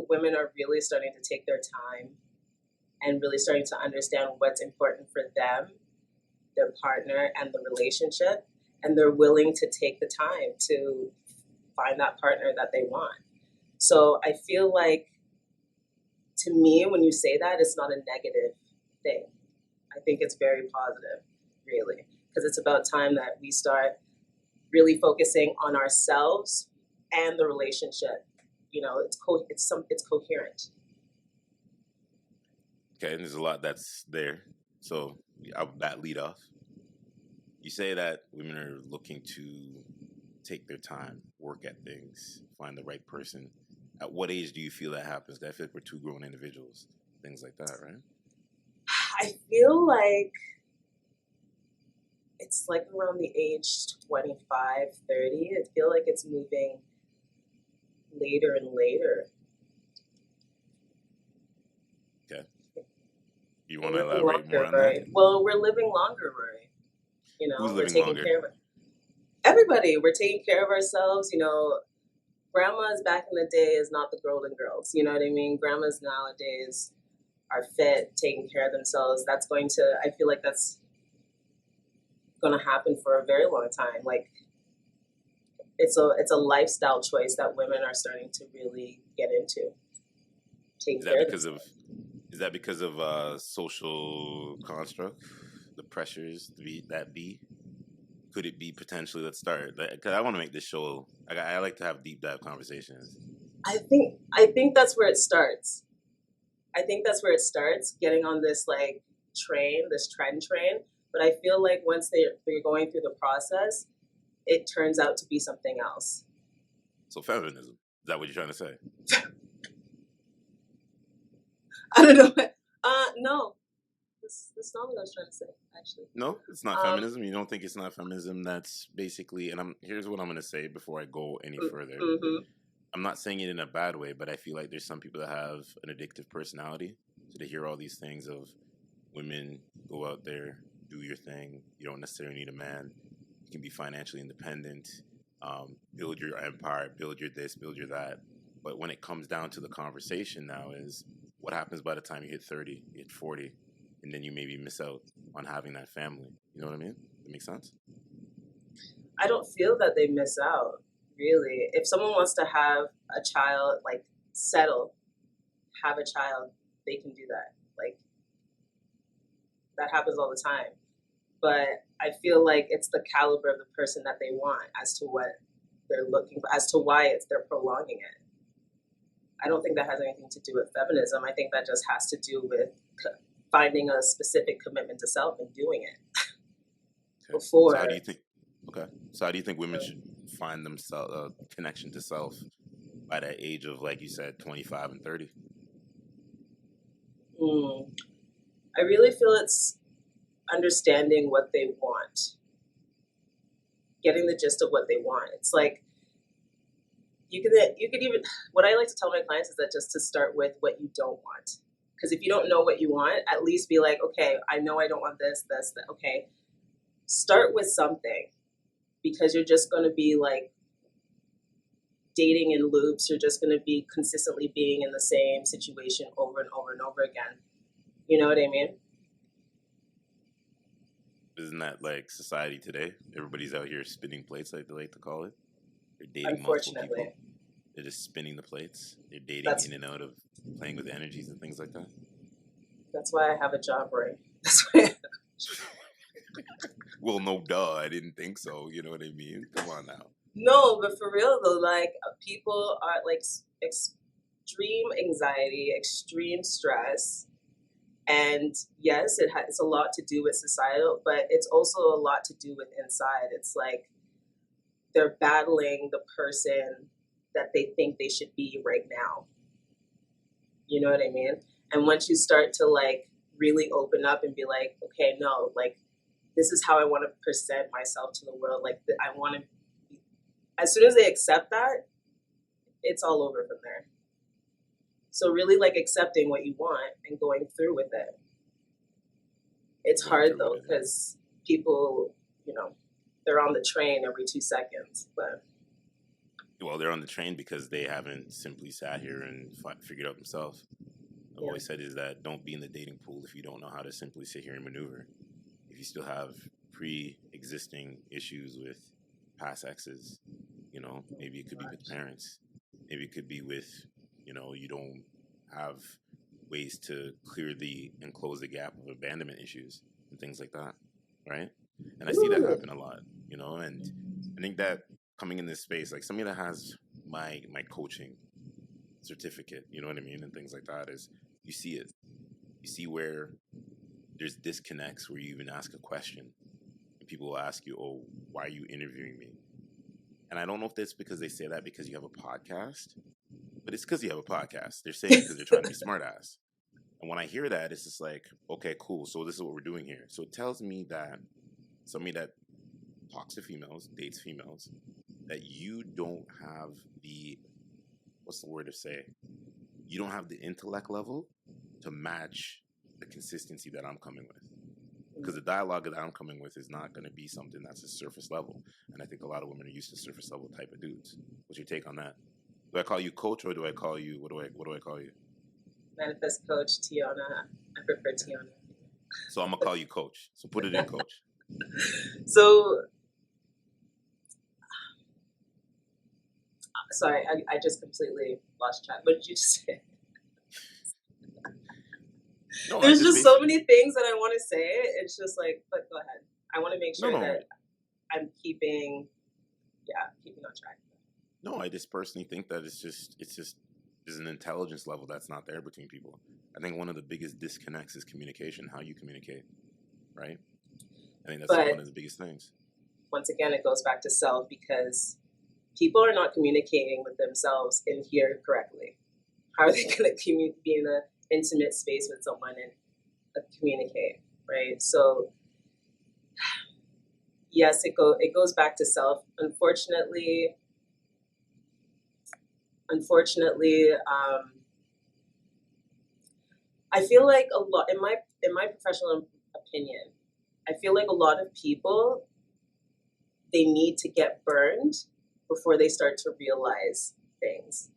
now women are really starting to take their time and really starting to understand what's important for them, their partner, and the relationship. And they're willing to take the time to find that partner that they want. So I feel like, to me, when you say that, it's not a negative thing. I think it's very positive, really, because it's about time that we start really focusing on ourselves and the relationship. You know, it's coherent. Okay, and there's a lot that's there. So that lead off. You say that women are looking to take their time, work at things, find the right person. At what age do you feel that happens? I feel like we're two grown individuals, things like that, right? I feel like it's like around the age 25, 30. I feel like it's moving later and later. Okay. You want to elaborate more on that? Well, we're living longer, Rory. You know, Who's we're living taking longer? care of everybody. We're taking care of ourselves. You know, grandmas back in the day is not the golden girls. You know what I mean? Grandmas nowadays are fit, taking care of themselves. I feel like that's going to happen for a very long time. Like, it's a lifestyle choice that women are starting to really get into. Is that because of social construct, the pressures that be? Could it be potentially? Let's start, because I want to make this show. I like to have deep dive conversations. I think that's where it starts. Getting on this like train, this trend train. But I feel like once they're going through the process, it turns out to be something else. So feminism, is that what you're trying to say? I don't know. No. That's not what I was trying to say, actually. No, it's not feminism? You don't think it's not feminism? That's basically, and here's what I'm going to say before I go any further. Mm-hmm. I'm not saying it in a bad way, but I feel like there's some people that have an addictive personality. So they hear all these things of women, go out there, do your thing. You don't necessarily need a man. You can be financially independent, build your empire, build your this, build your that. But when it comes down to the conversation now is what happens by the time you hit 30, you hit 40, and then you maybe miss out on having that family. You know what I mean? That makes sense? I don't feel that they miss out, really. If someone wants to have a child, like settle, have a child, they can do that. Like, that happens all the time. But I feel like it's the caliber of the person that they want as to what they're looking for, as to why they're prolonging it. I don't think that has anything to do with feminism. I think that just has to do with finding a specific commitment to self and doing it. Okay. Before. So how do you think women should find themselves a connection to self by that age of, like you said, 25 and 30? I really feel it's understanding what they want, getting the gist of what they want. It's like you could even, what I like to tell my clients is that just to start with what you don't want. Because if you don't know what you want, at least be like, okay, I know I don't want this, that. Okay, start with something, because you're just going to be like dating in loops. You're just going to be consistently being in the same situation over and over and over again. You know what I mean? Isn't that like society today? Everybody's out here spinning plates, like they like to call it. They're dating multiple people. They're just spinning the plates. They're dating in and out of playing with energies and things like that. That's why I have a job, Ray. That's why. Well, no, duh. I didn't think so. You know what I mean? Come on now. No, but for real though, like people are like extreme anxiety, extreme stress. And yes, it's a lot to do with societal, but it's also a lot to do with inside. It's like they're battling the person that they think they should be right now. You know what I mean? And once you start to like really open up and be like, okay, no, like this is how I want to present myself to the world. Like I want to, as soon as they accept that, it's all over from there. So really like accepting what you want and going through with it. It's hard though, because people, you know, they're on the train every 2 seconds, but Well, they're on the train because they haven't simply sat here and figured out themselves. I've Yeah. always said is that don't be in the dating pool if you don't know how to simply sit here and maneuver. If you still have pre-existing issues with past exes, you know, maybe it could be with parents. Maybe it could be with, you know, you don't have ways to clear and close the gap of abandonment issues and things like that, right? And I see that happen a lot, you know, and I think that coming in this space, like somebody that has my coaching certificate, you know what I mean, and things like that, is you see it. You see where there's disconnects where you even ask a question and people will ask you, oh, why are you interviewing me? And I don't know if that's because they say that because you have a podcast, but it's because you have a podcast. They're saying it because they're trying to be smart ass. And when I hear that, it's just like, okay, cool. So this is what we're doing here. So it tells me that somebody that talks to females, dates females, that you don't have the, what's the word to say? You don't have the intellect level to match the consistency that I'm coming with. Because the dialogue that I'm coming with is not going to be something that's a surface level. And I think a lot of women are used to surface level type of dudes. What's your take on that? Do I call you coach or do I call you, what do I call you? Manifest coach, TEONA. I prefer TEONA. So I'm going to call you coach. So put it in coach. So, sorry, I just completely lost track. What did you just say? No, There's just so many things that I want to say. It's just like, but go ahead. I want to make sure that I'm keeping on track. No, I just personally think that it's just there's an intelligence level that's not there between people. I think one of the biggest disconnects is communication, how you communicate, right? I think that's one of the biggest things. Once again, it goes back to self because people are not communicating with themselves in here correctly. How are they going to be in an intimate space with someone and communicate, right? So, yes, it goes back to self. Unfortunately, I feel like a lot in my professional opinion, I feel like a lot of people, they need to get burned before they start to realize things.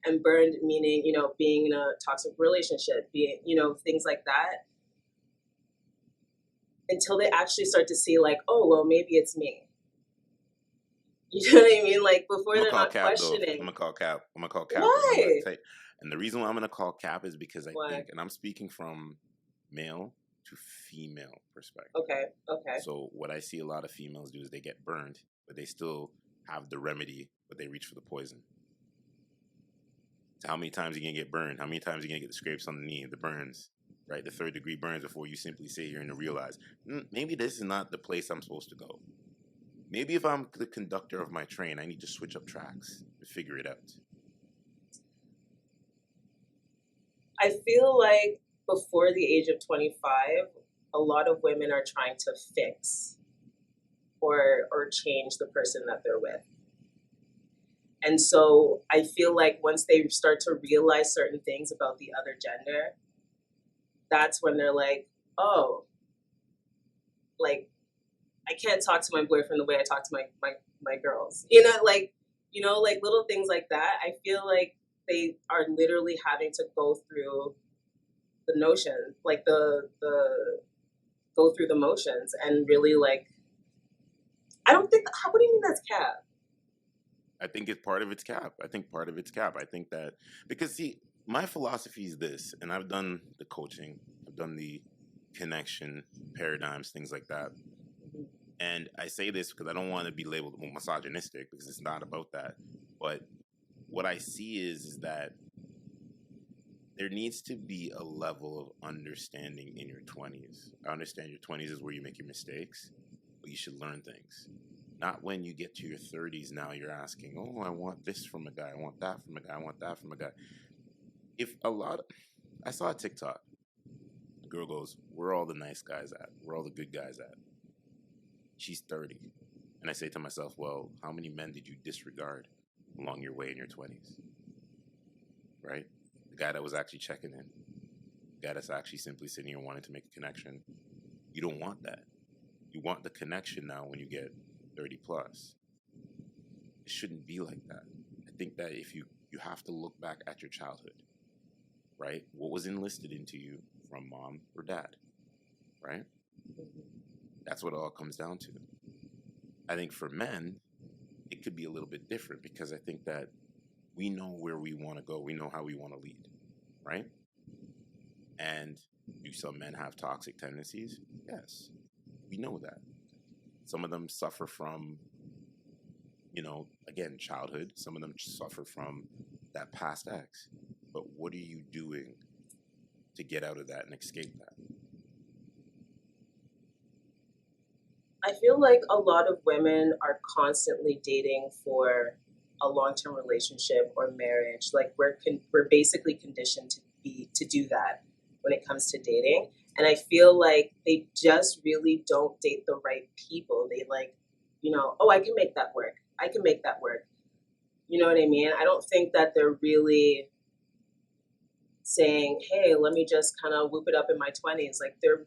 And burned meaning, you know, being in a toxic relationship, being, you know, things like that, until they actually start to see like, oh, well, maybe it's me. You know what I mean? Like before they're not questioning. I'm gonna call Cap. Why? And the reason why I'm gonna call Cap is because I Why? think, and I'm speaking from male to female perspective. Okay. So what I see a lot of females do is they get burned, but they still have the remedy, but they reach for the poison. So how many times are you gonna get burned? How many times are you gonna get the scrapes on the knee, the burns, right? The 3rd-degree burns before you simply sit here and realize, maybe this is not the place I'm supposed to go. Maybe if I'm the conductor of my train, I need to switch up tracks and figure it out. I feel like before the age of 25, a lot of women are trying to fix or change the person that they're with. And so I feel like once they start to realize certain things about the other gender, that's when they're like, oh, like, I can't talk to my boyfriend the way I talk to my girls. You know, like little things like that. I feel like they are literally having to go through the notion, like the go through the motions and really like, I don't think, what do you mean that's cap? I think it's part of its cap. I think that, because see, my philosophy is this, and I've done the coaching, I've done the connection paradigms, things like that. And I say this because I don't want to be labeled misogynistic, because it's not about that. But what I see is that there needs to be a level of understanding in your 20s. I understand your 20s is where you make your mistakes, but you should learn things. Not when you get to your 30s now you're asking, oh, I want this from a guy, I want that from a guy, I want that from a guy. I saw a TikTok. The girl goes, where are all the nice guys at? Where are all the good guys at? She's 30. And I say to myself, well, how many men did you disregard along your way in your 20s? Right? The guy that was actually checking in. The guy that's actually simply sitting here wanting to make a connection. You don't want that. You want the connection now when you get 30 plus. it shouldn't be like that. I think that if you have to look back at your childhood, right? What was enlisted into you from mom or dad, right? That's what it all comes down to. I think for men, it could be a little bit different because I think that we know where we want to go. We know how we want to lead, right? And do some men have toxic tendencies? Yes, we know that. Some of them suffer from, again, childhood. Some of them suffer from that past ex. But what are you doing to get out of that and escape that? I feel like a lot of women are constantly dating for a long-term relationship or marriage. Like we're basically conditioned to do that when it comes to dating. And I feel like they just really don't date the right people. They like, oh, I can make that work. I can make that work. You know what I mean? I don't think that they're really saying, hey, let me just kind of whoop it up in my 20s. Like there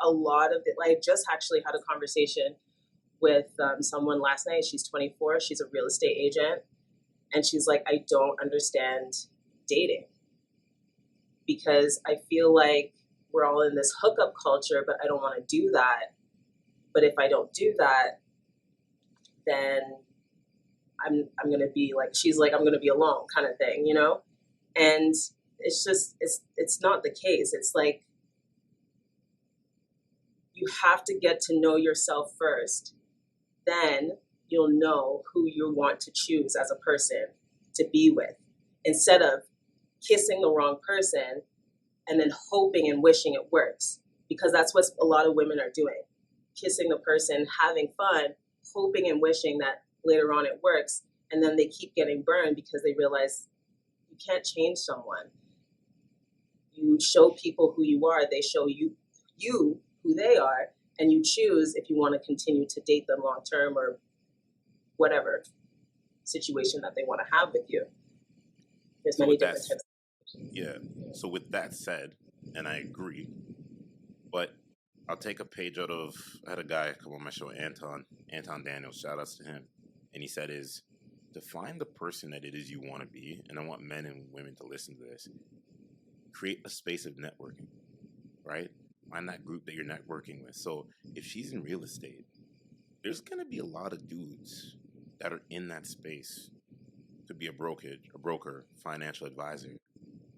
a lot of it. Like I just actually had a conversation with someone last night. She's 24. She's a real estate agent. And she's like, I don't understand dating because I feel like we're all in this hookup culture, but I don't want to do that. But if I don't do that, then I'm gonna be like, she's like, I'm gonna be alone kind of thing, And it's just it's not the case. It's like you have to get to know yourself first. Then you'll know who you want to choose as a person to be with, instead of kissing the wrong person and then hoping and wishing it works, because that's what a lot of women are doing, kissing the person, having fun, hoping and wishing that later on it works, and then they keep getting burned because they realize you can't change someone. You show people who you are, they show you who they are, and you choose if you want to continue to date them long term or whatever situation that they want to have with you. There's many different types. Yeah. So with that said, and I agree, but I'll take a page out of, I had a guy come on my show, Anton Daniels, shout outs to him. And he said is, to find the person that it is you want to be, and I want men and women to listen to this, create a space of networking, right? Find that group that you're networking with. So if she's in real estate, there's going to be a lot of dudes that are in that space. Could be a broker, financial advisor,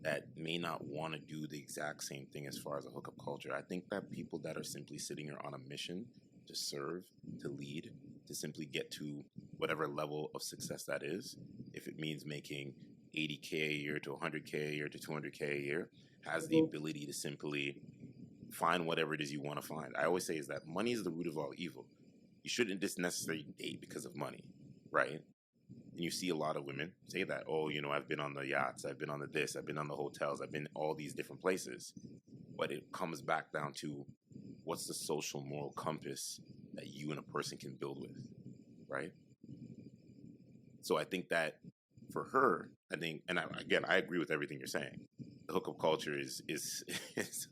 that may not want to do the exact same thing as far as a hookup culture. I think that people that are simply sitting here on a mission to serve, to lead, to simply get to whatever level of success that is, if it means making $80K a year to $100K a year to $200K a year, has the ability to simply find whatever it is you want to find. I always say is that money is the root of all evil. You shouldn't just necessarily date because of money, right? And you see a lot of women say that, oh, I've been on the yachts, I've been on the this, I've been on the hotels, I've been all these different places. But it comes back down to what's the social moral compass that you and a person can build with, right? So I think that for her, and I agree with everything you're saying. The hookup culture is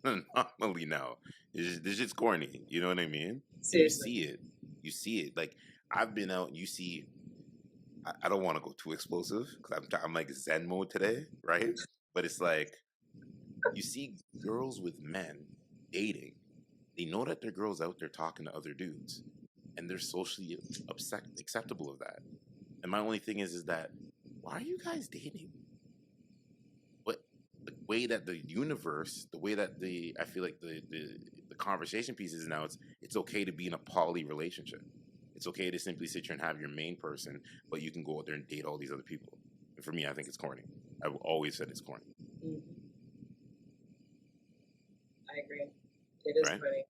an anomaly now. It's just corny. You know what I mean? You see it. Like I've been out and you see, I don't want to go too explosive because I'm like Zen mode today, right? But it's like you see girls with men dating. They know that their girls out there talking to other dudes, and they're socially acceptable of that. And my only thing is that why are you guys dating? But the way that the universe, the way that I feel like the conversation piece is now, it's okay to be in a poly relationship. It's okay to simply sit here and have your main person, but you can go out there and date all these other people. And for me, I think it's corny. I've always said it's corny. I agree. It is corny.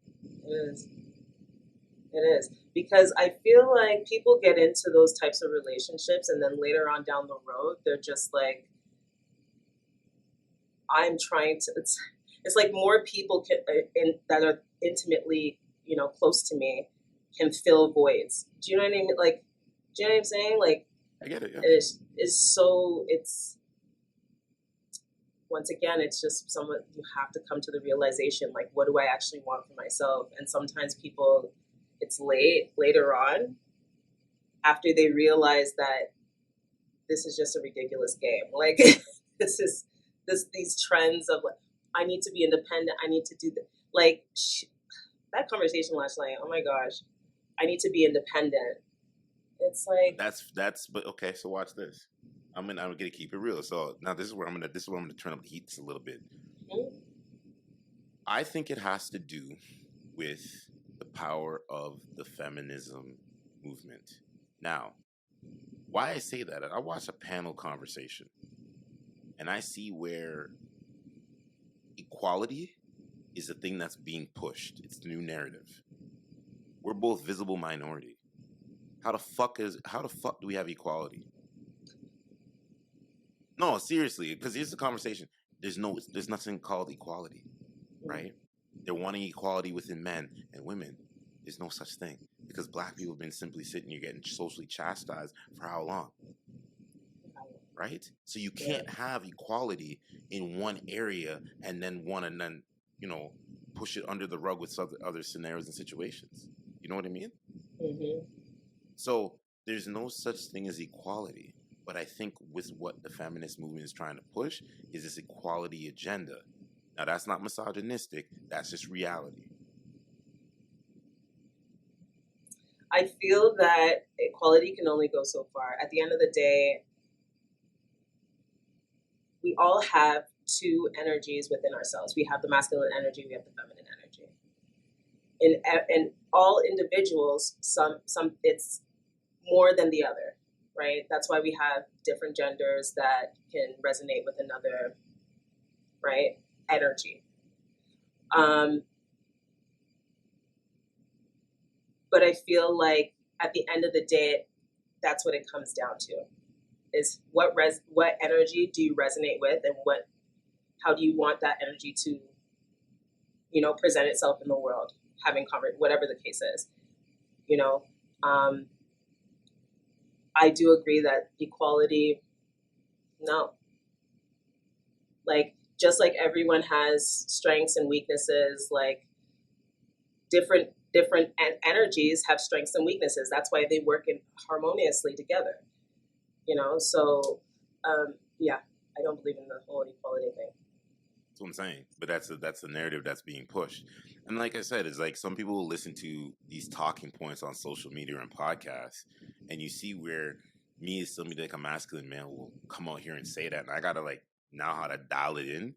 It is. Because I feel like people get into those types of relationships and then later on down the road, they're just like, I'm trying to, it's like more people that are intimately, close to me can fill voids. Do you know what I mean? Like, do you know what I'm saying? Like, I get it. Yeah. Once again, it's just someone, you have to come to the realization, like, what do I actually want for myself? And sometimes people, it's later on, after they realize that this is just a ridiculous game. Like these trends of like, I need to be independent. I need to do like that conversation last night. Oh my gosh, I need to be independent. It's like that's but okay. So watch this. I'm gonna keep it real. So now this is where I'm gonna turn up the heat just a little bit. mm-hmm. I think it has to do with the power of the feminism movement. Now, why I say that, I watched a panel conversation and I see where equality is the thing that's being pushed. It's the new narrative. We're both visible minority. How the fuck do we have equality? No, seriously, because here's the conversation. There's nothing called equality, right? They're wanting equality within men and women. There's no such thing because black people have been simply sitting here getting socially chastised for how long, right? So you can't have equality in one area and then push it under the rug with other scenarios and situations. You know what I mean? Mm-hmm. So there's no such thing as equality. But I think with what the feminist movement is trying to push is this equality agenda. Now, that's not misogynistic. That's just reality. I feel that equality can only go so far. At the end of the day, we all have two energies within ourselves. We have the masculine energy, we have the feminine energy. In all individuals, some it's more than the other, right? That's why we have different genders that can resonate with another, right, energy. But I feel like at the end of the day, that's what it comes down to: is what energy do you resonate with, and how do you want that energy to, present itself in the world, having whatever the case is, I do agree that equality, no. Like, just like everyone has strengths and weaknesses, like different energies have strengths and weaknesses. That's why they work harmoniously together. So yeah, I don't believe in the whole equality thing. That's what I'm saying. But that's the narrative that's being pushed. And like I said, it's like some people will listen to these talking points on social media and podcasts, and you see where me as somebody like a masculine man will come out here and say that, and I gotta like know how to dial it in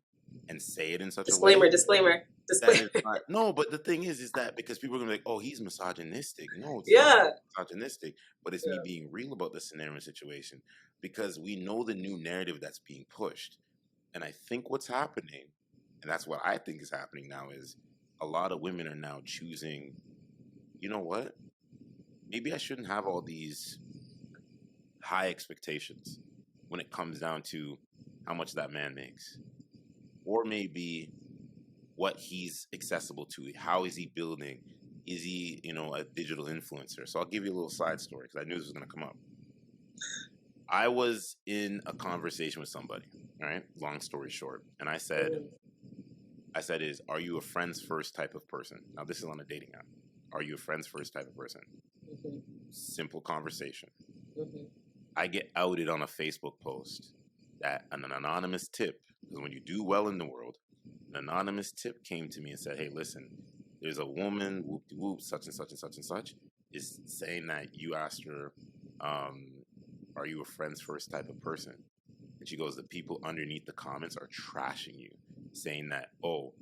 and say it in such a way. Disclaimer. No, but the thing is that because people are gonna be like, oh, he's misogynistic. No, it's not misogynistic, but it's me being real about the scenario and situation because we know the new narrative that's being pushed. And I think what's happening, and that's what I think is happening now, is a lot of women are now choosing, you know what? Maybe I shouldn't have all these high expectations when it comes down to how much that man makes. Or maybe what he's accessible to. How is he building? Is he, a digital influencer? So I'll give you a little side story because I knew this was going to come up. I was in a conversation with somebody, right? Long story short. And I said, are you a friends first type of person? Now, this is on a dating app. Are you a friends first type of person? Mm-hmm. Simple conversation. Mm-hmm. I get outed on a Facebook post that an anonymous tip, because when you do well in the world, an anonymous tip came to me and said, hey, listen, there's a woman, whoop-de-whoop, such and such and such and such, is saying that you asked her, are you a friends first type of person? And she goes, the people underneath the comments are trashing you, saying that, oh,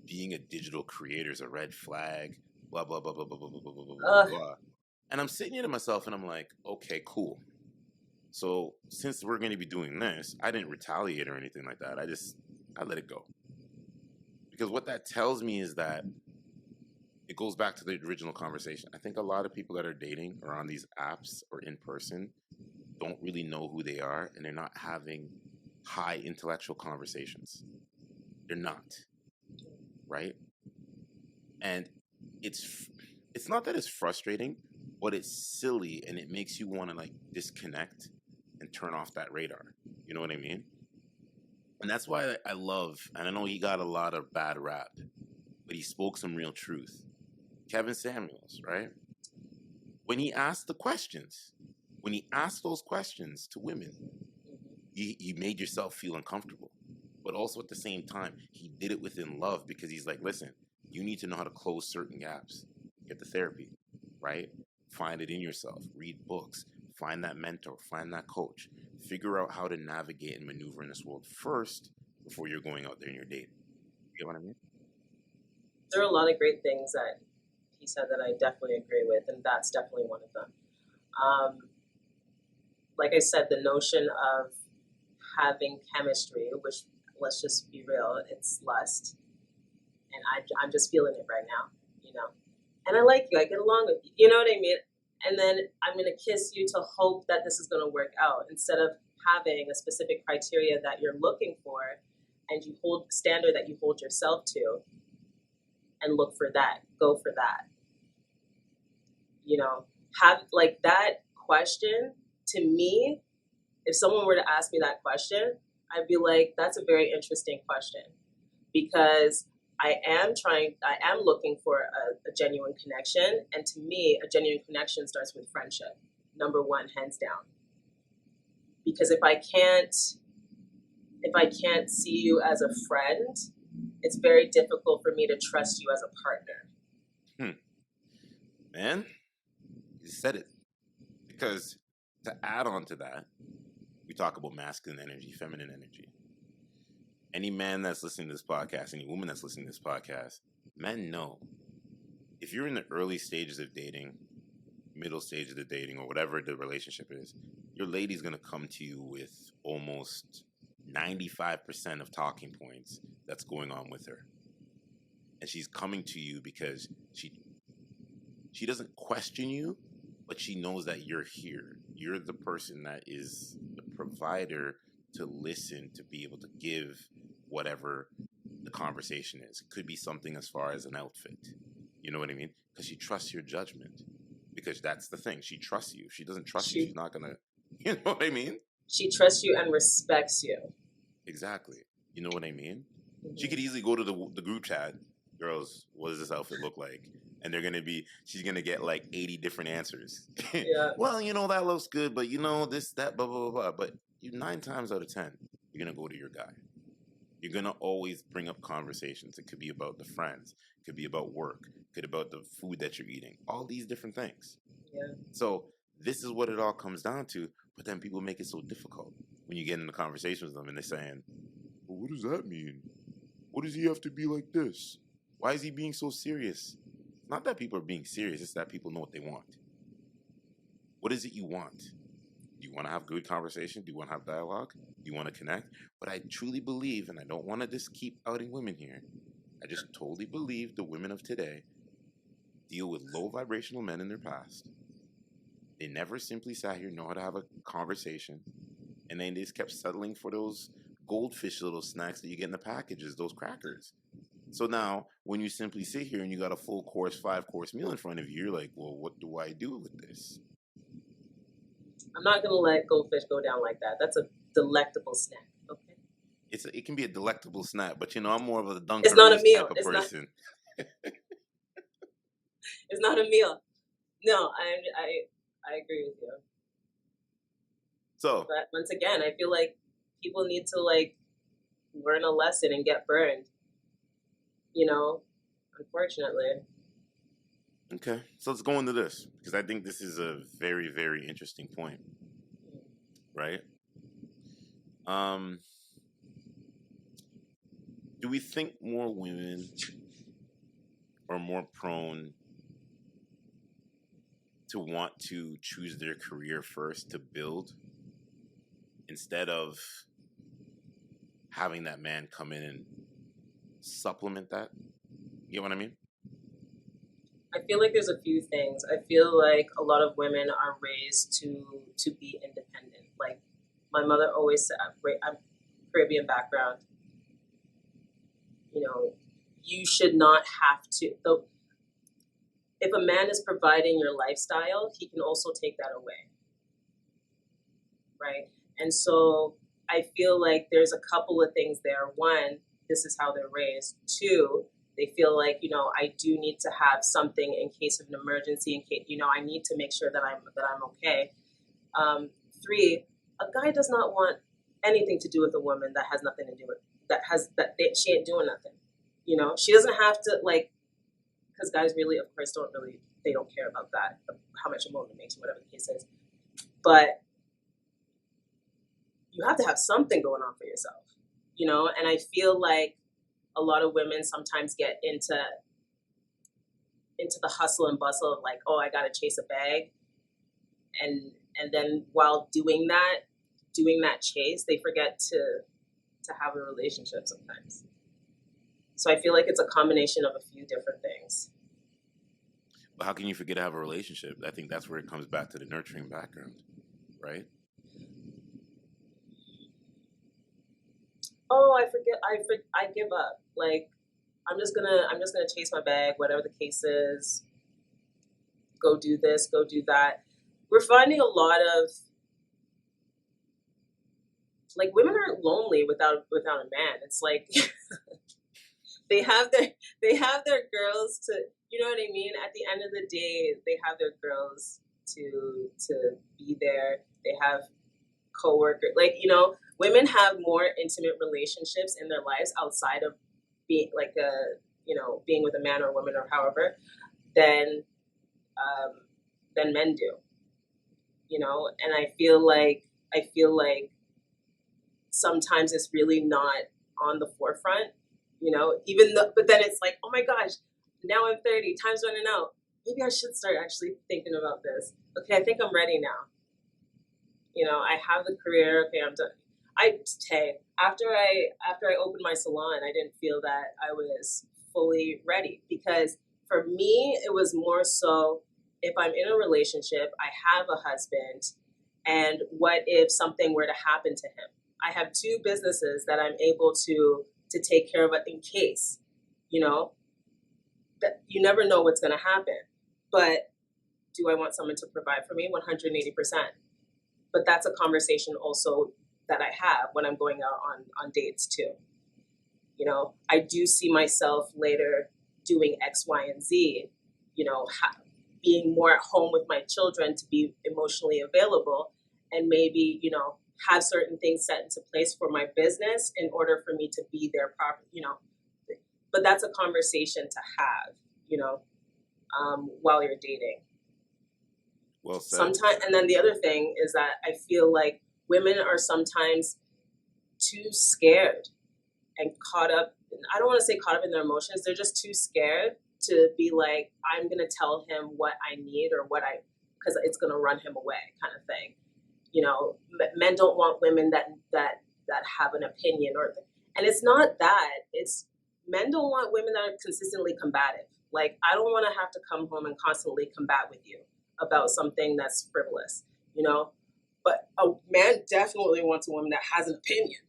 being a digital creator is a red flag, blah, blah, blah, blah, blah, blah, blah, blah, blah, blah, blah. And I'm sitting here to myself and I'm like, okay, cool. So since we're going to be doing this, I didn't retaliate or anything like that. I let it go. Because what that tells me is that it goes back to the original conversation. I think a lot of people that are dating or on these apps or in person don't really know who they are, and they're not having high intellectual conversations. They're not, right? And it's not that it's frustrating, but it's silly, and it makes you want to like disconnect and turn off that radar. You know what I mean? And that's why I love, and I know he got a lot of bad rap, but he spoke some real truth. Kevin Samuels, right? When he asked the questions, when he asked those questions to women, you made yourself feel uncomfortable. But also at the same time, he did it within love, because he's like, listen, you need to know how to close certain gaps. Get the therapy, right? Find it in yourself. Read books. Find that mentor. Find that coach. Figure out how to navigate and maneuver in this world first before you're going out there and you're dating. You get what I mean? There are a lot of great things that he said that I definitely agree with, and that's definitely one of them. Like I said, the notion of having chemistry, which, let's just be real, it's lust. And I'm just feeling it right now, you know. And I like you, I get along with you, you know what I mean? And then I'm going to kiss you to hope that this is going to work out, instead of having a specific criteria that you're looking for, and you hold standard that you hold yourself to, and look for that, go for that. You know, have like that question, to me, if someone were to ask me that question, I'd be like, that's a very interesting question, because I am looking for a genuine connection. And to me, a genuine connection starts with friendship. Number one, hands down. Because if I can't see you as a friend, it's very difficult for me to trust you as a partner. Man, you said it. Because to add on to that, we talk about masculine energy, feminine energy. Any man that's listening to this podcast, any woman that's listening to this podcast, men know, if you're in the early stages of dating, middle stages of dating, or whatever the relationship is, your lady's going to come to you with almost 95% of talking points that's going on with her. And she's coming to you because she doesn't question you, but she knows that you're here. You're the person that is the provider to listen, to be able to give whatever the conversation is. It could be something as far as an outfit. You know what I mean? Because she trusts your judgment. Because that's the thing. She trusts you. If she doesn't trust you, she's not going to, you know what I mean? She trusts you and respects you. Exactly. You know what I mean? Mm-hmm. She could easily go to the group chat, girls, what does this outfit look like? And she's going to get like 80 different answers. Yeah. Well, you know, that looks good, but you know, this, that, blah, blah, blah, blah. But 9 times out of 10, you're going to go to your guy. You're going to always bring up conversations. It could be about the friends. It could be about work. It could be about the food that you're eating. All these different things. Yeah. So this is what it all comes down to. But then people make it so difficult when you get into conversations with them and they're saying, well, what does that mean? What does he have to be like this? Why is he being so serious? Not that people are being serious. It's that people know what they want. What is it you want? Do you want to have good conversation? Do you want to have dialogue? Do you want to connect? But I truly believe, and I don't want to just keep outing women here, I just totally believe the women of today deal with low vibrational men in their past. They never simply sat here, know how to have a conversation, and then they just kept settling for those goldfish little snacks that you get in the packages, those crackers. So now, when you simply sit here and you got a full course, 5-course meal in front of you, you're like, well, what do I do with this? I'm not going to let goldfish go down like that. That's a delectable snack, okay? It can be a delectable snack, but, you know, I'm more of a Dunkaroos it's not a meal. type of person. It's not a meal. No, I agree with you. So, but once again, I feel like people need to like learn a lesson and get burned. You know, unfortunately. Okay, so let's go into this, because I think this is a very, very interesting point, right? Do we think more women are more prone to want to choose their career first to build, instead of having that man come in and supplement that? You know what I mean? I feel like there's a few things. I feel like a lot of women are raised to be independent. Like my mother always said, I'm Caribbean background. You know, you should not have to. Though, if a man is providing your lifestyle, he can also take that away, right? And so I feel like there's a couple of things there. One, this is how they're raised. Two, they feel like, you know, I do need to have something in case of an emergency. In case, you know, I need to make sure that I'm okay. Three, a guy does not want anything to do with a woman that has nothing to do with she ain't doing nothing. You know, she doesn't have to like, because guys really, of course, they don't care about that, how much a woman makes, whatever the case is. But you have to have something going on for yourself, you know. And I feel like a lot of women sometimes get into the hustle and bustle of like, oh, I gotta chase a bag, and then while doing that chase, they forget to have a relationship sometimes. So I feel like it's a combination of a few different things. But how can you forget to have a relationship? I think that's where it comes back to the nurturing background, right? Oh, I give up. Like, I'm just gonna chase my bag, whatever the case is. Go do this, go do that. We're finding a lot of like women aren't lonely without a man. It's like they have their girls to, you know what I mean? At the end of the day, they have their girls to be there. They have coworkers. Like, you know, women have more intimate relationships in their lives outside of being like being with a man or a woman or however than men do. You know, and I feel like sometimes it's really not on the forefront, you know, but then it's like, oh my gosh, now I'm 30, time's running out. Maybe I should start actually thinking about this. Okay, I think I'm ready now. You know, I have the career. Okay, I'm done. After I opened my salon, I didn't feel that I was fully ready, because for me, it was more so if I'm in a relationship, I have a husband, and what if something were to happen to him? I have two businesses that I'm able to take care of in case, you know, that you never know what's going to happen. But do I want someone to provide for me? 180%. But that's a conversation also that I have when I'm going out on dates too. You know, I do see myself later doing X, Y, and Z, you know, being more at home with my children to be emotionally available, and maybe, you know, have certain things set into place for my business in order for me to be there properly, you know. But that's a conversation to have, you know, while you're dating. Well said. Sometimes, and then the other thing is that I feel like women are sometimes too scared and caught up. I don't want to say caught up in their emotions. They're just too scared to be like, I'm going to tell him what I need or because it's going to run him away, kind of thing. You know, men don't want women that have an opinion, and it's not that. It's men don't want women that are consistently combative. Like, I don't want to have to come home and constantly combat with you about something that's frivolous, you know. But a man definitely wants a woman that has an opinion.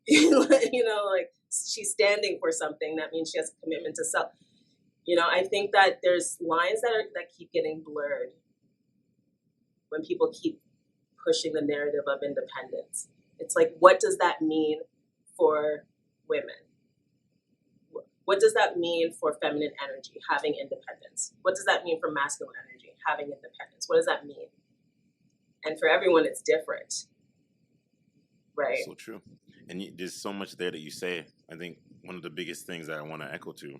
You know, like she's standing for something. That means she has a commitment to self. You know, I think that there's lines that keep getting blurred when people keep pushing the narrative of independence. It's like, what does that mean for women? What does that mean for feminine energy, having independence? What does that mean for masculine energy, having independence? What does that mean? And for everyone, it's different, right? So true. And there's so much there that you say. I think one of the biggest things that I want to echo to,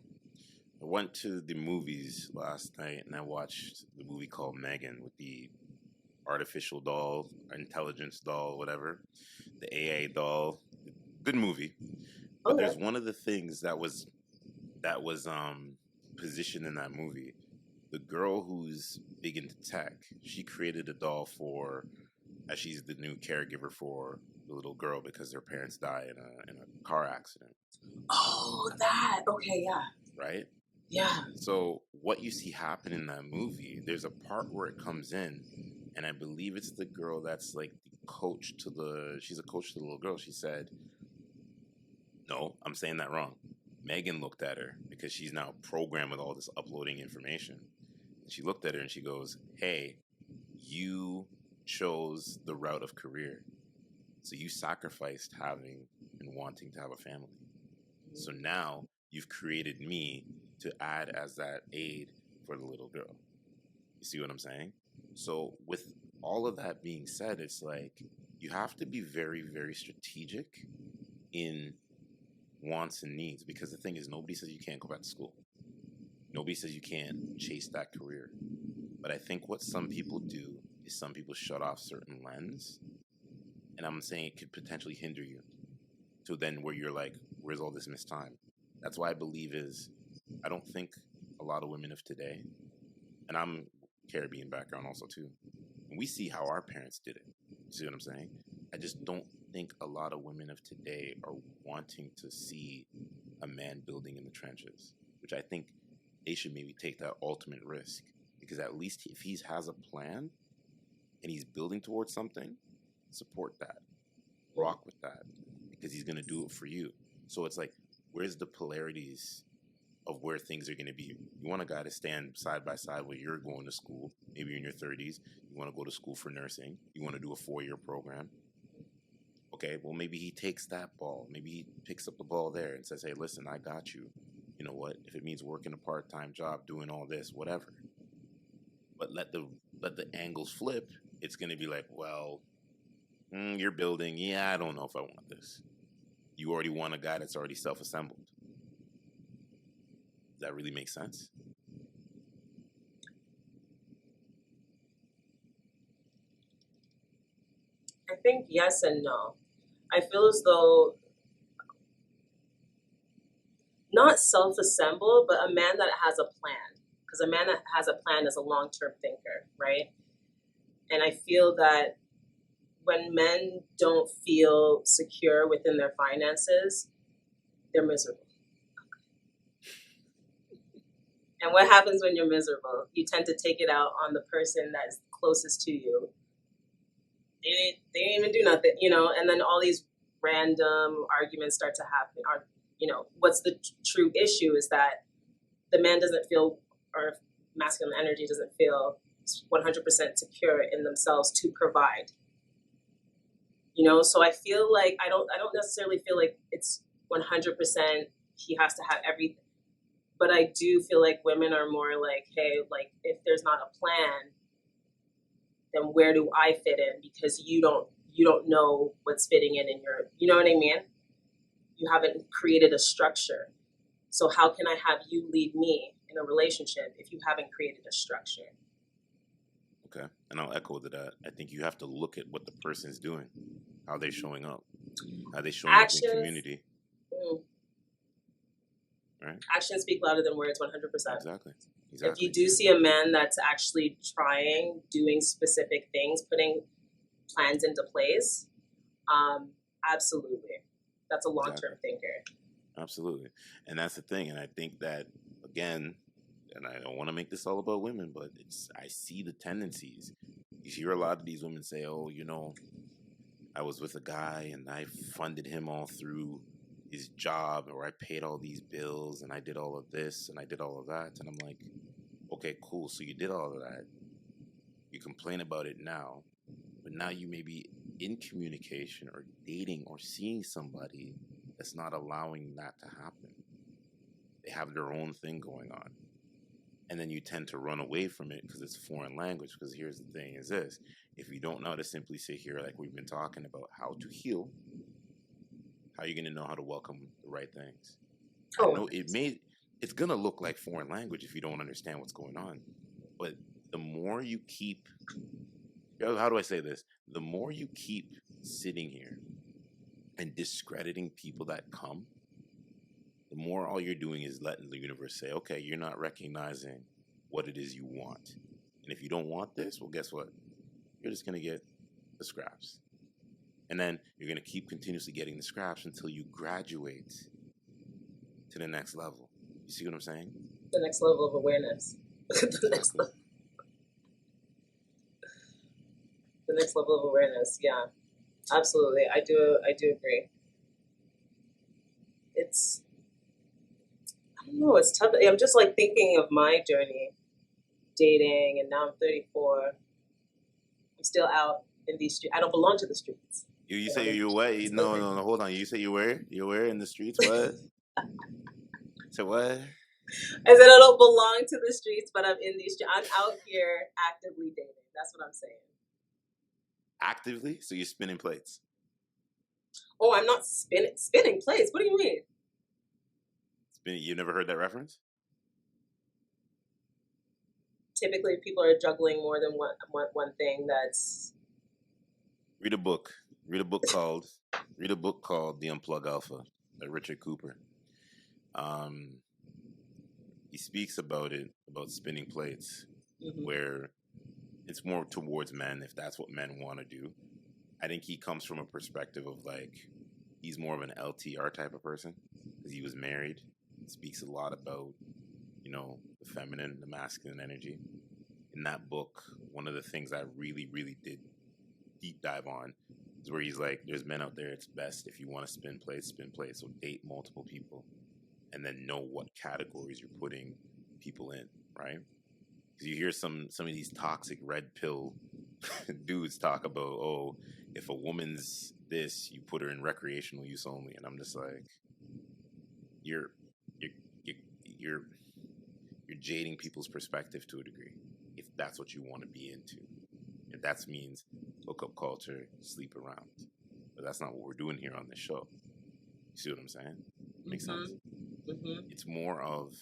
I went to the movies last night and I watched the movie called Megan with the artificial doll, intelligence doll, whatever, the AA doll. Good movie. But there's one of the things that was positioned in that movie. The girl who's big into tech, she created a doll as she's the new caregiver for the little girl because her parents died in a car accident. Oh, that. Okay, yeah. Right? Yeah. So what you see happen in that movie, there's a part where it comes in, and I believe it's the girl that's like she's a coach to the little girl. She said, no, I'm saying that wrong. Megan looked at her because she's now programmed with all this uploading information. And she looked at her and she goes, hey, you chose the route of career. So you sacrificed having and wanting to have a family. So now you've created me to add as that aid for the little girl. You see what I'm saying? So with all of that being said, it's like you have to be very, very strategic in wants and needs, because the thing is, nobody says you can't go back to school. Nobody says you can't chase that career. But I think what some people do is some people shut off certain lens, and I'm saying it could potentially hinder you. So then where you're like, where's all this missed time? That's why I believe is, I don't think a lot of women of today, and I'm Caribbean background also too, and we see how our parents did it. You see what I'm saying? I just don't think a lot of women of today are wanting to see a man building in the trenches, which I think they should maybe take that ultimate risk, because at least if he has a plan and he's building towards something, support that, rock with that, because he's going to do it for you. So it's like, where's the polarities of where things are going to be? You want a guy to stand side by side where you're going to school, maybe you're in your 30s, you want to go to school for nursing, you want to do a 4-year program. Okay, well, maybe he takes that ball. Maybe he picks up the ball there and says, hey, listen, I got you. You know what? If it means working a part-time job, doing all this, whatever. But let the angles flip. It's going to be like, well, you're building. Yeah, I don't know if I want this. You already want a guy that's already self-assembled. Does that really make sense? I think yes and no. I feel as though not self-assembled, but a man that has a plan. Because a man that has a plan is a long-term thinker, right? And I feel that when men don't feel secure within their finances, they're miserable. And what happens when you're miserable? You tend to take it out on the person that's closest to you. They didn't even do nothing, and then all these random arguments start to happen. What's the true issue is that the man doesn't feel, or masculine energy doesn't feel 100% secure in themselves to provide. So I feel like I don't necessarily feel like it's 100% he has to have everything. But I do feel like women are more like, hey, like if there's not a plan, then where do I fit in? Because you don't know what's fitting in your, you know what I mean? You haven't created a structure. So how can I have you lead me in a relationship if you haven't created a structure? Okay, and I'll echo to that. I think you have to look at what the person's doing, how they're showing up, how they're showing Actions, up in community. Right? Actions speak louder than words, 100%. Exactly. If you do see a man that's actually trying, doing specific things, putting plans into place, absolutely. That's a long-term thinker. Absolutely. And that's the thing. And I think that, again, and I don't want to make this all about women, but I see the tendencies. You hear a lot of these women say, oh, I was with a guy and I funded him all through his job, or I paid all these bills and I did all of this and I did all of that. And I'm like, okay, cool. So you did all of that. You complain about it now, but now you may be in communication or dating or seeing somebody that's not allowing that to happen. They have their own thing going on. And then you tend to run away from it because it's foreign language. Because here's the thing is this: if you don't know how to simply sit here, like we've been talking about, how to heal, how are you going to know how to welcome the right things? I know it's going to look like foreign language if you don't understand what's going on. But the more you keep, how do I say this? The more you keep sitting here and discrediting people that come, the more all you're doing is letting the universe say, okay, you're not recognizing what it is you want. And if you don't want this, well, guess what? You're just going to get the scraps. And then you're going to keep continuously getting the scraps until you graduate to the next level. You see what I'm saying? The next level of awareness. The next level of awareness. Yeah, absolutely. I do agree. I don't know, it's tough. I'm just like thinking of my journey, dating, and now I'm 34. I'm still out in these streets. I don't belong to the streets. You say you're what? No, hold on. You say you were in the streets? What? So what? I said I don't belong to the streets, but I'm in these streets. I'm out here actively dating. That's what I'm saying. Actively? So you're spinning plates. Oh, I'm not spinning plates. What do you mean? You never heard that reference? Typically, people are juggling more than one thing. That's Read a book. Read a book called The Unplug Alpha by Richard Cooper. He speaks about spinning plates, where it's more towards men, if that's what men want to do. I think he comes from a perspective of like, he's more of an LTR type of person because he was married. He speaks a lot about, the feminine, the masculine energy. In that book, one of the things I really, really did deep dive on is where he's like, there's men out there, it's best if you want to spin plates. So date multiple people and then know what categories you're putting people in, right? Because you hear some of these toxic red pill dudes talk about, oh, if a woman's this, you put her in recreational use only, and I'm just like, you're jading people's perspective to a degree if that's what you want to be into. If that means hookup culture, sleep around, but that's not what we're doing here on this show. You see what I'm saying? Makes sense. It's more of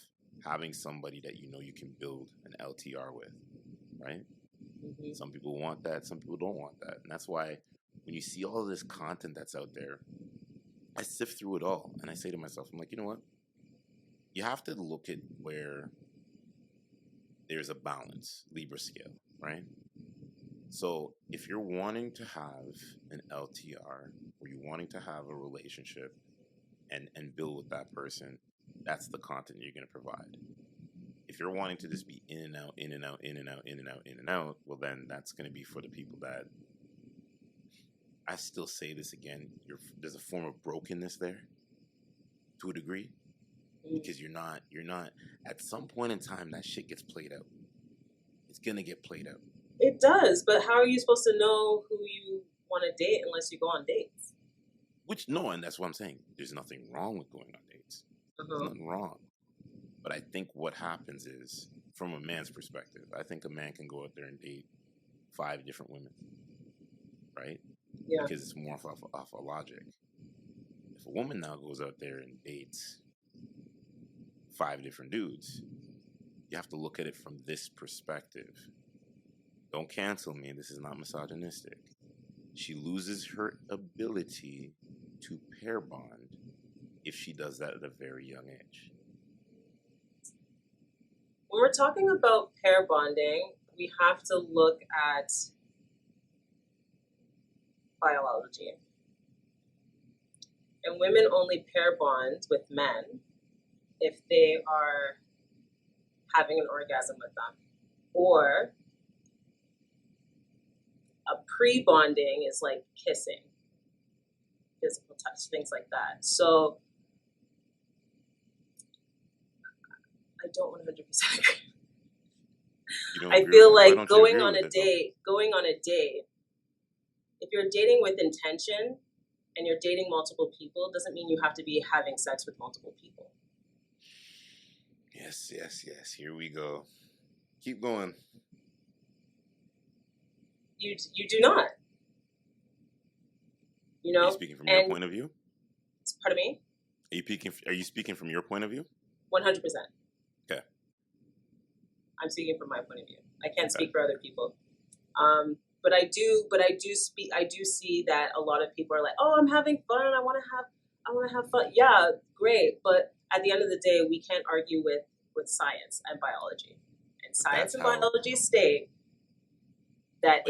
having somebody that you can build an LTR with, right? Some people want that, some people don't want that. And that's why when you see all of this content that's out there, I sift through it all and I say to myself, I'm like, you know what? You have to look at where there's a balance, Libra scale, right? So if you're wanting to have an LTR or you're wanting to have a relationship and build with that person, that's the content you're going to provide. If you're wanting to just be in and out, in and out, in and out, in and out, in and out, well, then that's going to be for the people that, I still say this again, there's a form of brokenness there to a degree, because you're not, at some point in time, that shit gets played out. It's going to get played out. It does, but how are you supposed to know who you want to date unless you go on dates? And that's what I'm saying. There's nothing wrong with going on dates. There's nothing wrong. But I think what happens is, from a man's perspective, I think a man can go out there and date 5 different women, right? Yeah. Because it's more off of logic. If a woman now goes out there and dates 5 different dudes, you have to look at it from this perspective. Don't cancel me. This is not misogynistic. She loses her ability to pair bond if she does that at a very young age. When we're talking about pair bonding, we have to look at biology. And women only pair bond with men if they are having an orgasm with them. Or a pre-bonding is like kissing, physical touch, things like that. So I don't 100% agree. I feel like going on a date, if you're dating with intention and you're dating multiple people, doesn't mean you have to be having sex with multiple people. Yes. Here we go. Keep going. You do not. Are you speaking from your point of view? Pardon me? Are you speaking from your point of view? 100%. Okay. I'm speaking from my point of view. I can't speak for other people. But I do see that a lot of people are like, oh, I'm having fun. I want to have fun. Yeah, great. But at the end of the day, we can't argue with science and biology. And science and biology state that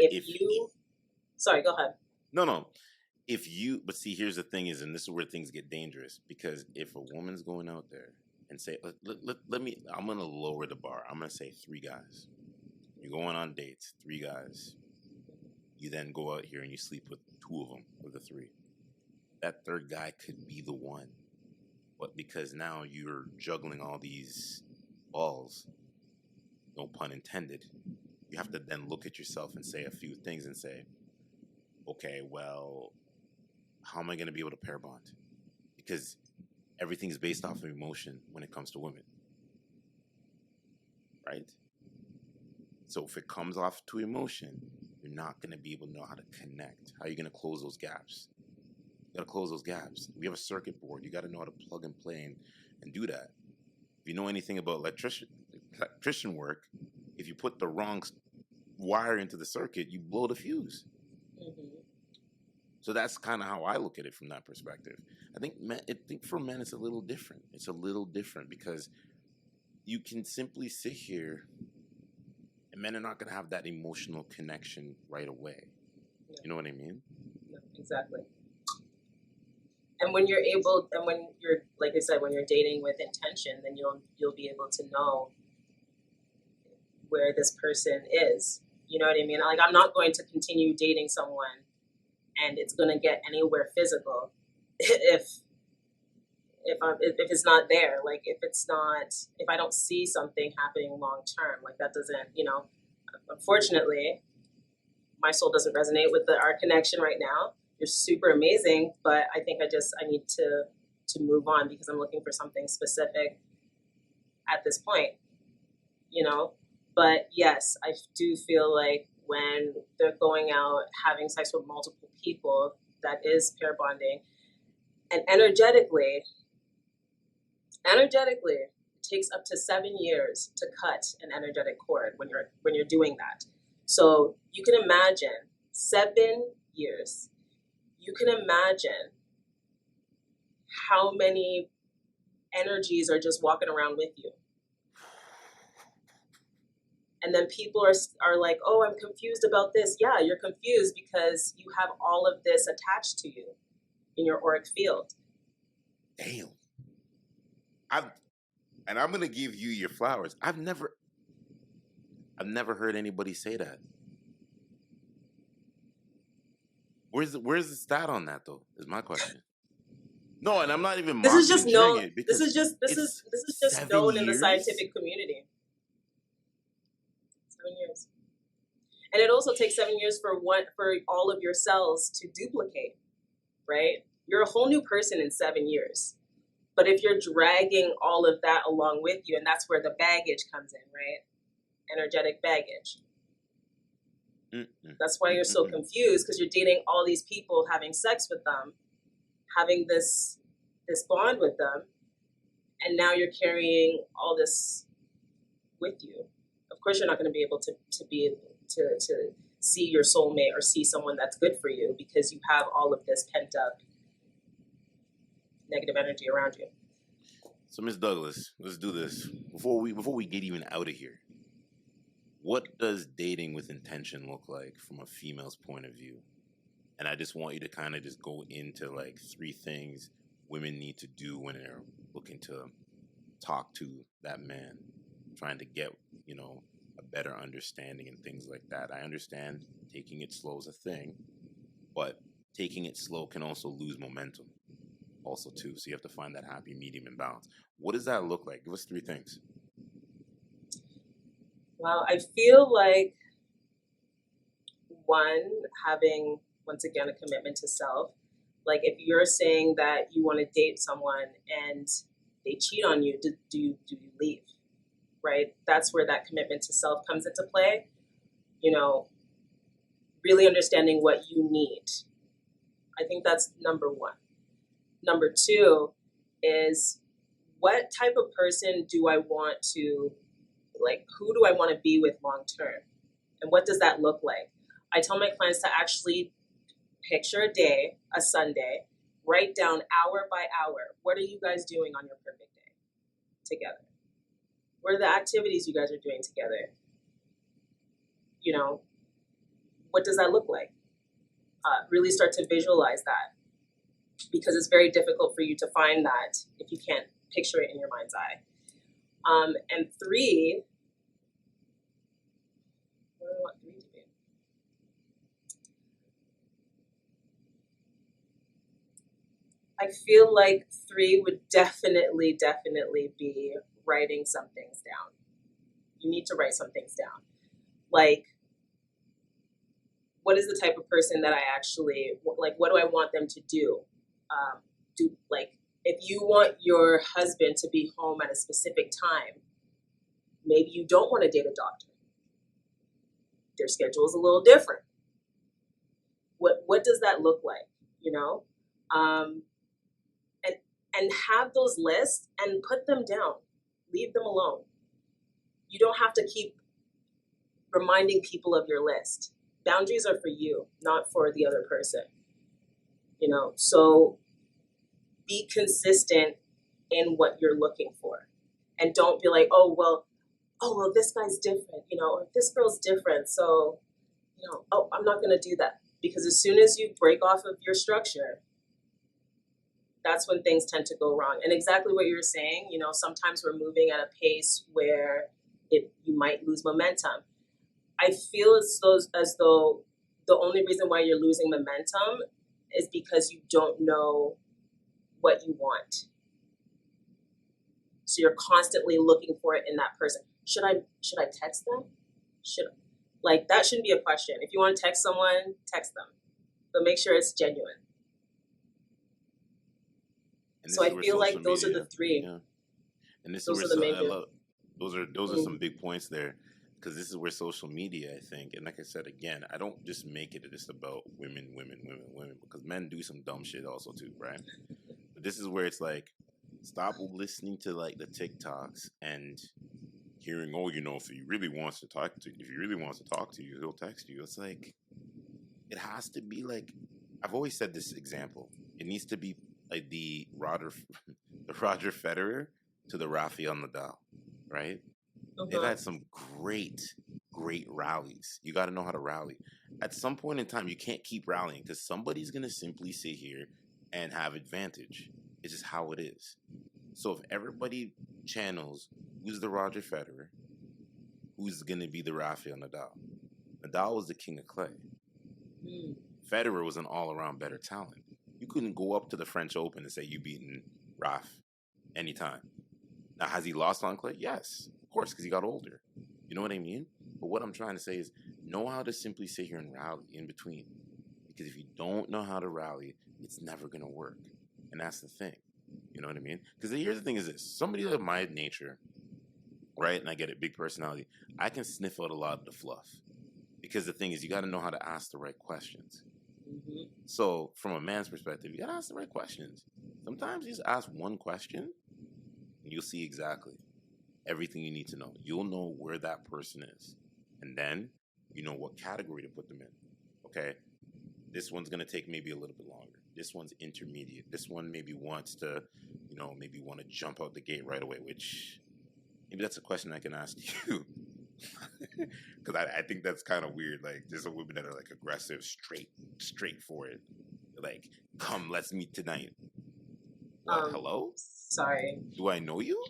sorry, go ahead. No. But see, here's the thing is, and this is where things get dangerous, because if a woman's going out there and say, I'm going to lower the bar. I'm going to say 3 guys. You're going on dates, 3 guys. You then go out here and you sleep with 2 of them, of the 3. That 3rd guy could be the one. But because now you're juggling all these balls, no pun intended, you have to then look at yourself and say a few things and say, okay, well, how am I going to be able to pair bond? Because everything's based off of emotion when it comes to women. Right? So if it comes off to emotion, you're not going to be able to know how to connect. How are you going to close those gaps? You got to close those gaps. We have a circuit board. You got to know how to plug and play and do that. If you know anything about electrician work, if you put the wrong wire into the circuit, you blow the fuse. Mm-hmm. So that's kind of how I look at it from that perspective. I think for men it's a little different. It's a little different because you can simply sit here and men are not going to have that emotional connection right away. Yeah. You know what I mean? Yeah, exactly. And when you're like I said, when you're dating with intention, then you'll be able to know where this person is. You know what I mean? Like, I'm not going to continue dating someone and it's going to get anywhere physical if it's not there. Like, if I don't see something happening long term, like that doesn't, unfortunately, my soul doesn't resonate with our connection right now. You're super amazing, but I think I need to move on because I'm looking for something specific at this point, But yes, I do feel like when they're going out having sex with multiple people, that is pair bonding. And energetically, it takes up to 7 years to cut an energetic cord when you're doing that. So you can imagine 7 years. You can imagine how many energies are just walking around with you. And then people are like, oh, I'm confused about this. Yeah, you're confused because you have all of this attached to you in your auric field. Damn. I'm going to give you your flowers. I've never heard anybody say that. Where's the stat on that though? Is my question. No, and I'm not even this is just known. It because this is just known in the scientific community. 7 years, and it also takes 7 years for all of your cells to duplicate. Right, you're a whole new person in 7 years. But if you're dragging all of that along with you, and that's where the baggage comes in, right? Energetic baggage. Mm-hmm. That's why you're so confused, because you're dating all these people, having sex with them, having this bond with them, and now you're carrying all this with you. Of course, you're not going to be able to see your soulmate or see someone that's good for you because you have all of this pent up negative energy around you. So, Ms. Douglas, let's do this before we get even out of here. What does dating with intention look like from a female's point of view? And I just want you to kind of just go into like 3 things women need to do when they're looking to talk to that man, trying to get, a better understanding and things like that. I understand taking it slow is a thing, but taking it slow can also lose momentum also too. So you have to find that happy medium and balance. What does that look like? Give us 3 things. Well, I feel like one, having, once again, a commitment to self. Like, if you're saying that you want to date someone and they cheat on you, do you leave? Right? That's where that commitment to self comes into play. Really understanding what you need. I think that's number 1. Number 2 is, what type of person do I want to, who do I want to be with long term? And what does that look like? I tell my clients to actually picture a day, a Sunday, write down hour by hour. What are you guys doing on your perfect day together? What are the activities you guys are doing together? What does that look like? Really start to visualize that, because it's very difficult for you to find that if you can't picture it in your mind's eye. And 3, what do I want 3 to be? I feel like 3 would definitely be writing some things down. You need to write some things down. Like, what is the type of person that I actually, what do I want them to do? If you want your husband to be home at a specific time, maybe you don't want to date a doctor. their schedule is a little different. What does that look like? You know, um, and have those lists and put them down. Leave them alone. You don't have to keep reminding people of your list. Boundaries are for you, not for the other person. You know, so be consistent in what you're looking for, and don't be like, oh well, this guy's different, you know, or this girl's different, so you know, oh, I'm not going to do that. Because as soon as you break off of your structure, that's when things tend to go wrong. And exactly what you were saying, you know, sometimes we're moving at a pace where you might lose momentum. I feel as though the only reason why you're losing momentum is because you don't know what you want. So you're constantly looking for it in that person. Should I text them? That shouldn't be a question. If you want to text someone, text them, but make sure it's genuine. So I feel like those are the three. Yeah. And this those is are where the main those are some big points there, because this is where social media, I think, and like I said again, I don't just make it just about women, because men do some dumb shit also too, right? But this is where it's like, stop listening to like the TikToks and hearing, oh, you know, if he really wants to talk to you, he'll text you. It's like, it has to be like, I've always said this example. It needs to be like the Roger Federer to the Rafael Nadal, right? They've had some great rallies. You got to know how to rally. At some point in time, you can't keep rallying because somebody's going to simply sit here and have advantage. It's just how it is. So if everybody channels who's the Roger Federer, who's going to be the Rafael Nadal. Nadal was the king of clay. Federer was an all-around better talent. You couldn't go up to the French Open and say you beaten Raf anytime. Now, has he lost on clay? Yes, of course, because he got older. You know what I mean? But what I'm trying to say is, know how to simply sit here and rally in between. Because if you don't know how to rally, it's never going to work. And that's the thing. You know what I mean? Because here's the thing is this. Somebody of my nature, right, and I get it, big personality, I can sniff out a lot of the fluff. Because the thing is, you got to know how to ask the right questions. So from a man's perspective, you got to ask the right questions. Sometimes you just ask one question, and you'll see exactly everything you need to know. You'll know where that person is. And then you know what category to put them in. Okay, this one's going to take maybe a little bit longer. This one's intermediate. This one maybe wants to, maybe want to jump out the gate right away, which maybe that's a question I can ask you. Because I think that's kind of weird. Like, there's some women that are like aggressive, straightforward. Like, come, let's meet tonight. What? Hello? Sorry. Do I know you?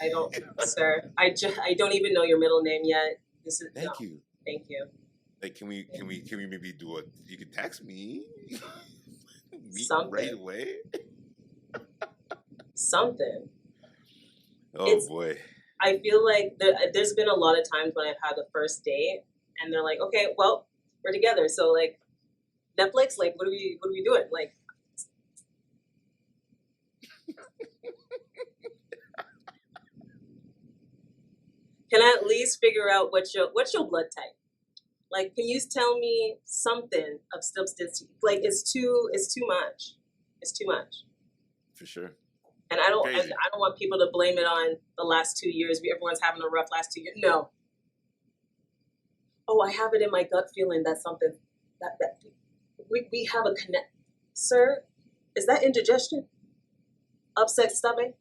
I don't, sir. I don't even know your middle name yet. Thank you. Thank you. Like, can we maybe do you can text me? Meet Something. Right away? Something. Oh, boy. I feel like there's been a lot of times when I've had the first date and they're like, okay, well, we're together. So like Netflix, like what are we doing? Like can I at least figure out what's your blood type? Like, can you tell me something of substance? Like it's too much. It's too much. For sure. And I don't want people to blame it on the last 2 years. Everyone's having a rough last 2 years. No. Oh, I have it in my gut feeling that something that we have a connect. Sir, is that indigestion? Upset stomach?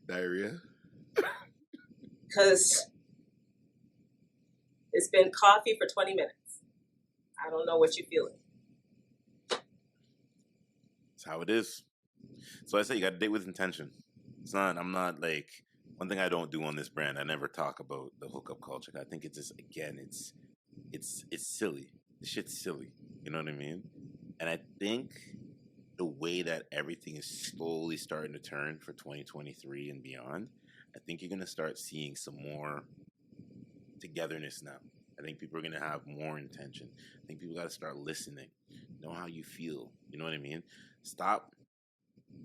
Diarrhea? Because it's been coffee for 20 minutes. I don't know what you're feeling. That's how it is. So I say you got to date with intention. I'm not like, one thing I don't do on this brand, I never talk about the hookup culture. I think it's just, again, it's silly. The shit's silly. You know what I mean? And I think the way that everything is slowly starting to turn for 2023 and beyond, I think you're going to start seeing some more togetherness now. I think people are going to have more intention. I think people got to start listening, know how you feel. You know what I mean? Stop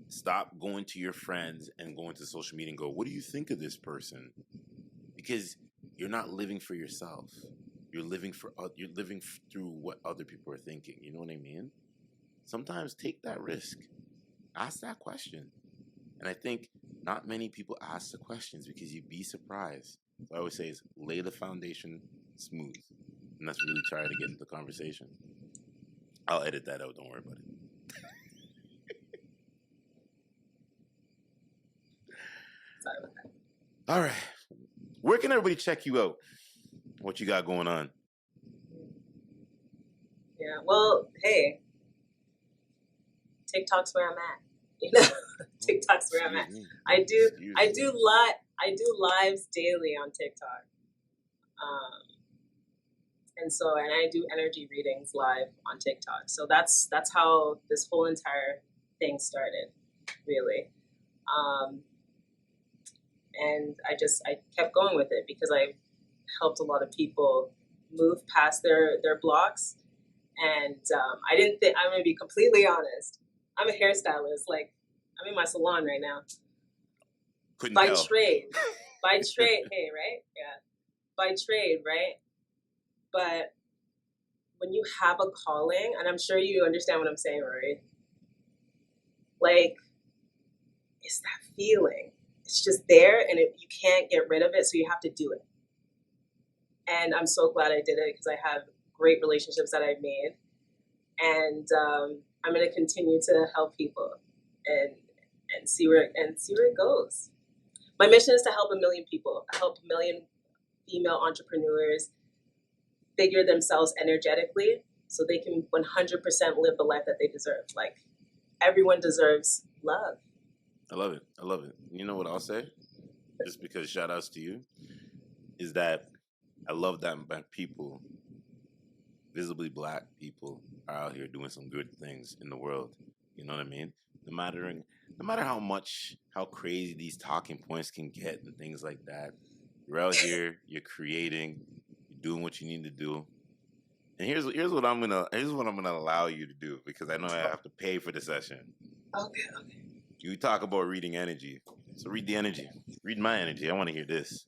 Stop going to your friends and going to social media and go, what do you think of this person? Because you're not living for yourself. You're living through what other people are thinking. You know what I mean? Sometimes take that risk. Ask that question. And I think not many people ask the questions because you'd be surprised. So I always say is lay the foundation smooth. And that's really trying to get into the conversation. I'll edit that out. Don't worry about it. Sorry about that. All right. Where can everybody check you out? What you got going on? Yeah. Well, hey, TikTok's where I'm at. You know, TikTok's where I'm at. I do lives daily on TikTok. And I do energy readings live on TikTok. So that's how this whole entire thing started, really. And I kept going with it because I helped a lot of people move past their blocks. And I didn't think, I'm going to be completely honest. I'm a hairstylist. Like, I'm in my salon right now. Couldn't by tell. trade. By trade. Hey, right? Yeah. By trade, right? But when you have a calling, and I'm sure you understand what I'm saying, right? Like, it's that feeling. It's just there, and you can't get rid of it, so you have to do it. And I'm so glad I did it because I have great relationships that I've made, and I'm going to continue to help people and see where it goes. My mission is to help 1 million people. I help 1 million female entrepreneurs figure themselves energetically so they can 100% live the life that they deserve. Like, everyone deserves love. I love it. I love it. You know what I'll say? Just because shout outs to you, is that I love that people, visibly black people, are out here doing some good things in the world. You know what I mean? No matter how crazy these talking points can get and things like that, you're out here, you're creating, you're doing what you need to do. And here's what I'm gonna allow you to do, because I know I have to pay for the session. Okay. You talk about reading energy, so read the energy. Read my energy. I want to hear this.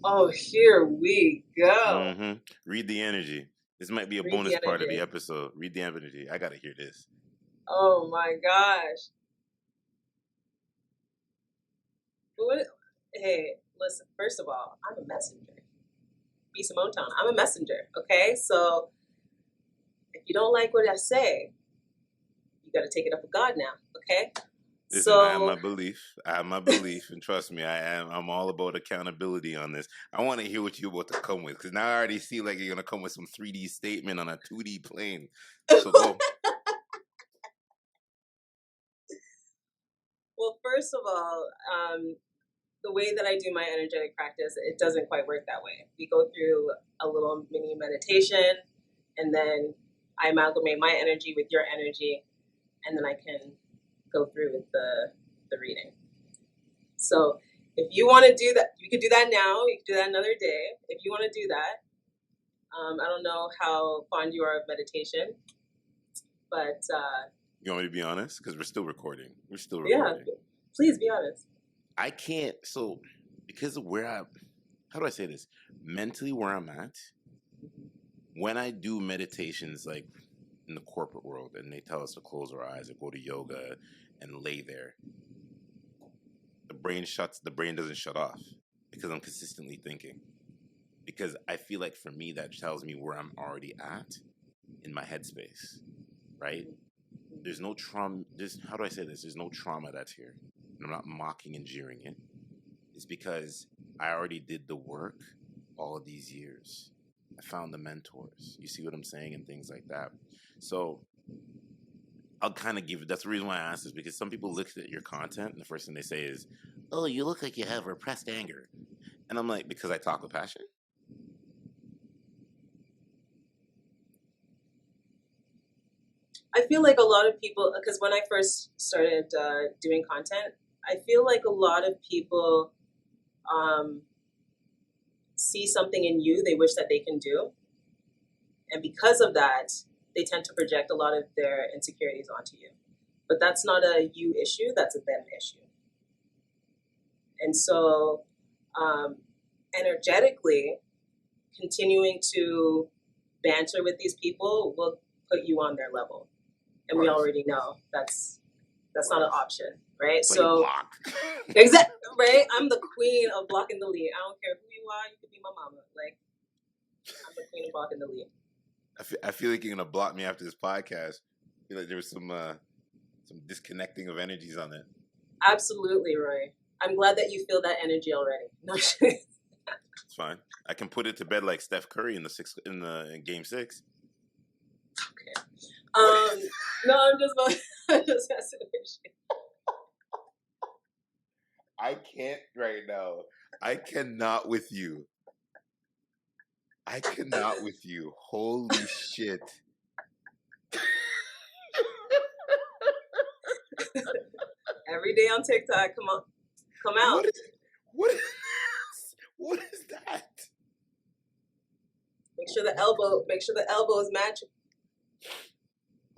Oh, here we go. Mm-hmm. Read the energy. This might be a bonus part of the episode. Read the energy. I gotta hear this. Oh my gosh. Hey, listen, first of all, I'm a messenger. Be Simone Town. I'm a messenger, okay? So if you don't like what I say, you got to take it up with God now, okay? Listen, I have my belief. And trust me, I'm all about accountability on this. I want to hear what you're about to come with, because now I already see like you're going to come with some 3D statement on a 2D plane. So go. Well, first of all, the way that I do my energetic practice, it doesn't quite work that way. We go through a little mini meditation, and then I amalgamate my energy with your energy, and then I can go through with the reading. So if you want to do that, you could do that now. You could do that another day. If you want to do that, I don't know how fond you are of meditation, but you want me to be honest? Because we're still recording. Yeah, please be honest. I can't. So because of how do I say this? Mentally, where I'm at, when I do meditations, like in the corporate world, and they tell us to close our eyes or go to yoga and lay there, the brain doesn't shut off, because I'm consistently thinking. Because I feel like for me, that tells me where I'm already at in my headspace, right? There's no trauma. How do I say this? There's no trauma that's here. And I'm not mocking and jeering it. It's because I already did the work all of these years. I found the mentors. You see what I'm saying? And things like that. So I'll kind of that's the reason why I asked this, because some people look at your content and the first thing they say is, oh, you look like you have repressed anger. And I'm like, because I talk with passion? I feel like a lot of people, because when I first started doing content, I feel like a lot of people see something in you they wish that they can do. And because of that, they tend to project a lot of their insecurities onto you. But that's not a you issue, that's a them issue. And so, energetically, continuing to banter with these people will put you on their level. And we already know that's not an option, right? So, exactly, right? I'm the queen of blocking the lead. I don't care who you are, you could be my mama. Like, I'm the queen of blocking the lead. I feel like you're gonna block me after this podcast. I feel like there was some disconnecting of energies on it. Absolutely, Roy. I'm glad that you feel that energy already. No shit. It's fine. I can put it to bed like Steph Curry in in game 6. Okay. No, I'm just messing with you. I can't right now. I cannot with you. Holy shit. Every day on TikTok, come out. What is that? Make sure the elbow is matching.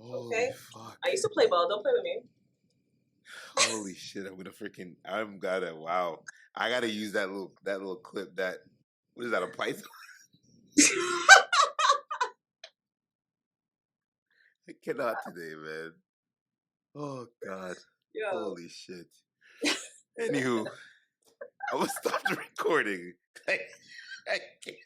Okay. Fuck. I used to play ball. Don't play with me. Holy shit! Wow. I gotta use that little clip. What is that? A python? I cannot today, man. Oh God. Yo. Holy shit. Anywho, I will stop the recording. I can't.